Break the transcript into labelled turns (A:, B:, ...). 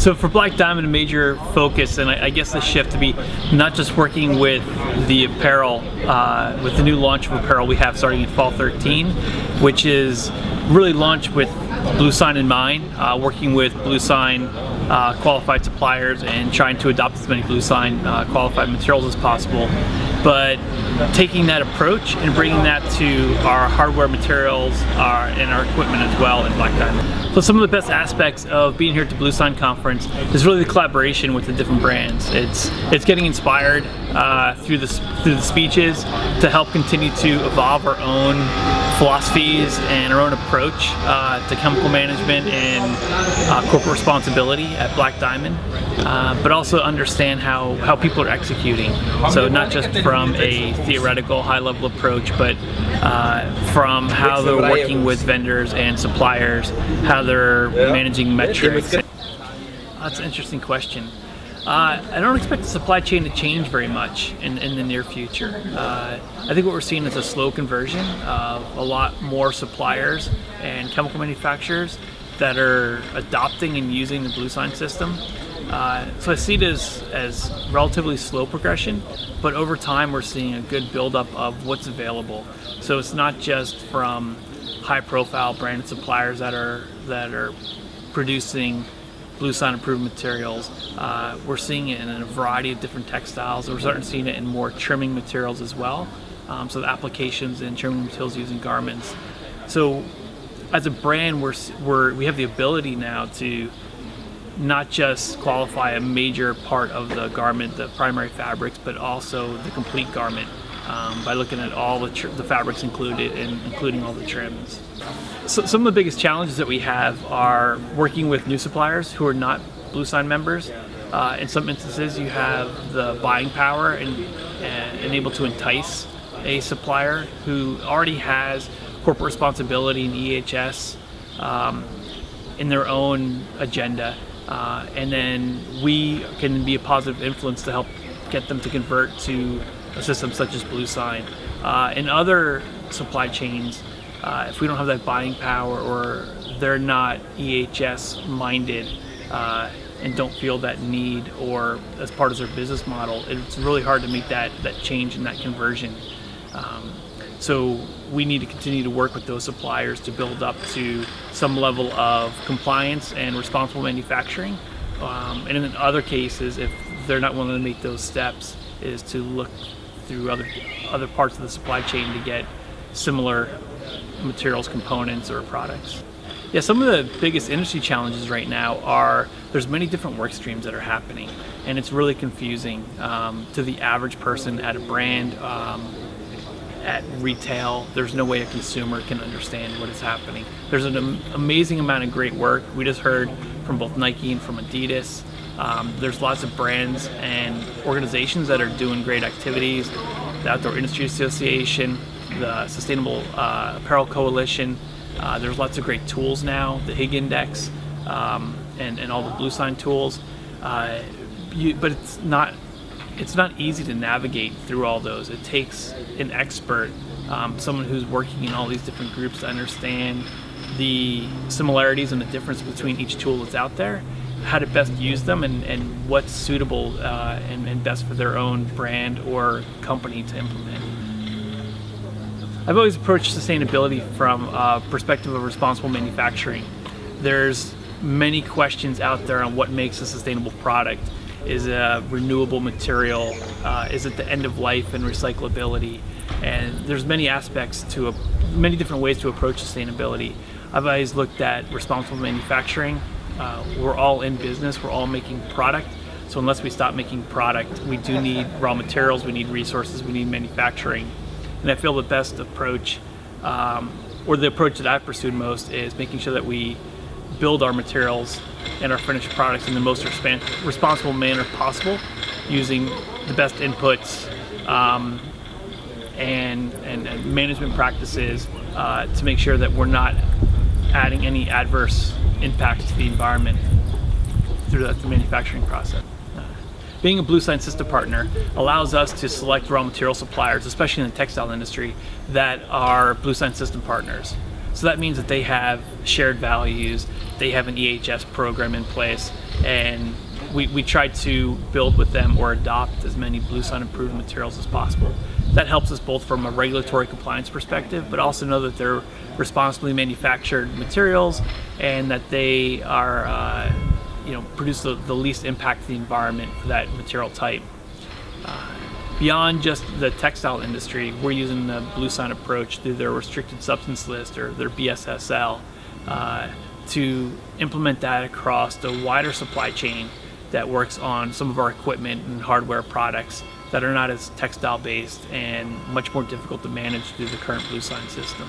A: So for Black Diamond, a major focus, and I guess the shift to be not just working with the apparel, with the new launch of apparel we have starting in fall 13, which is really launched with bluesign in mind, working with bluesign qualified suppliers and trying to adopt as many bluesign qualified materials as possible. But taking that approach and bringing that to our hardware materials and our equipment as well in Black Diamond. So some of the best aspects of being here at the bluesign conference is really the collaboration with the different brands. It's getting inspired through the speeches to help continue to evolve our own philosophies and our own approach to chemical management and corporate responsibility at Black Diamond, but also understand how people are executing. So not just from a theoretical high-level approach, but from how they're working with vendors and suppliers, how they're managing metrics. That's an interesting question. I don't expect the supply chain to change very much in the near future. I think what we're seeing is a slow conversion of a lot more suppliers and chemical manufacturers that are adopting and using the bluesign system. So I see it as relatively slow progression, but over time we're seeing a good buildup of what's available. So it's not just from high-profile branded suppliers that are producing bluesign approved materials. We're seeing it in a variety of different textiles. We're starting to see it in more trimming materials as well. So the applications in trimming materials using garments. So as a brand, we have the ability now to not just qualify a major part of the garment, the primary fabrics, but also the complete garment by looking at all the fabrics included, and including all the trims. So some of the biggest challenges that we have are working with new suppliers who are not bluesign members. In some instances, you have the buying power and able to entice a supplier who already has corporate responsibility and EHS in their own agenda. And then we can be a positive influence to help get them to convert to a system such as bluesign. In other supply chains, if we don't have that buying power or they're not EHS minded and don't feel that need or as part of their business model, it's really hard to make that change and that conversion. So we need to continue to work with those suppliers to build up to some level of compliance and responsible manufacturing. And in other cases, if they're not willing to make those steps, is to look through other parts of the supply chain to get similar materials, components, or products. Yeah, some of the biggest industry challenges right now are there's many different work streams that are happening, and it's really confusing to the average person at a brand. At retail, there's no way a consumer can understand what is happening. There's an amazing amount of great work. We just heard from both Nike and from Adidas. There's lots of brands and organizations that are doing great activities. The Outdoor Industry Association, the Sustainable Apparel Coalition. There's lots of great tools now, the Higg Index, and all the bluesign tools. But it's not easy to navigate through all those. It takes an expert, someone who's working in all these different groups to understand the similarities and the difference between each tool that's out there, how to best use them, and what's suitable and best for their own brand or company to implement. I've always approached sustainability from a perspective of responsible manufacturing. There's many questions out there on what makes a sustainable product. Is a renewable material? Is it the end of life and recyclability? And there's many aspects to many different ways to approach sustainability. I've always looked at responsible manufacturing. We're all in business. We're all making product. So unless we stop making product, we do need raw materials. We need resources. We need manufacturing. And I feel the best approach, or the approach that I've pursued most, is making sure that we build our materials and our finished products in the most responsible manner possible, using the best inputs and management practices to make sure that we're not adding any adverse impacts to the environment through the manufacturing process. Being a bluesign system partner allows us to select raw material suppliers, especially in the textile industry, that are bluesign system partners. So that means that they have shared values, they have an EHS program in place, and we try to build with them or adopt as many bluesign approved materials as possible. That helps us both from a regulatory compliance perspective, but also know that they're responsibly manufactured materials and that they are produce the least impact to the environment for that material type. Beyond just the textile industry, we're using the bluesign approach through their restricted substance list or their BSSL to implement that across a wider supply chain that works on some of our equipment and hardware products that are not as textile based and much more difficult to manage through the current bluesign system.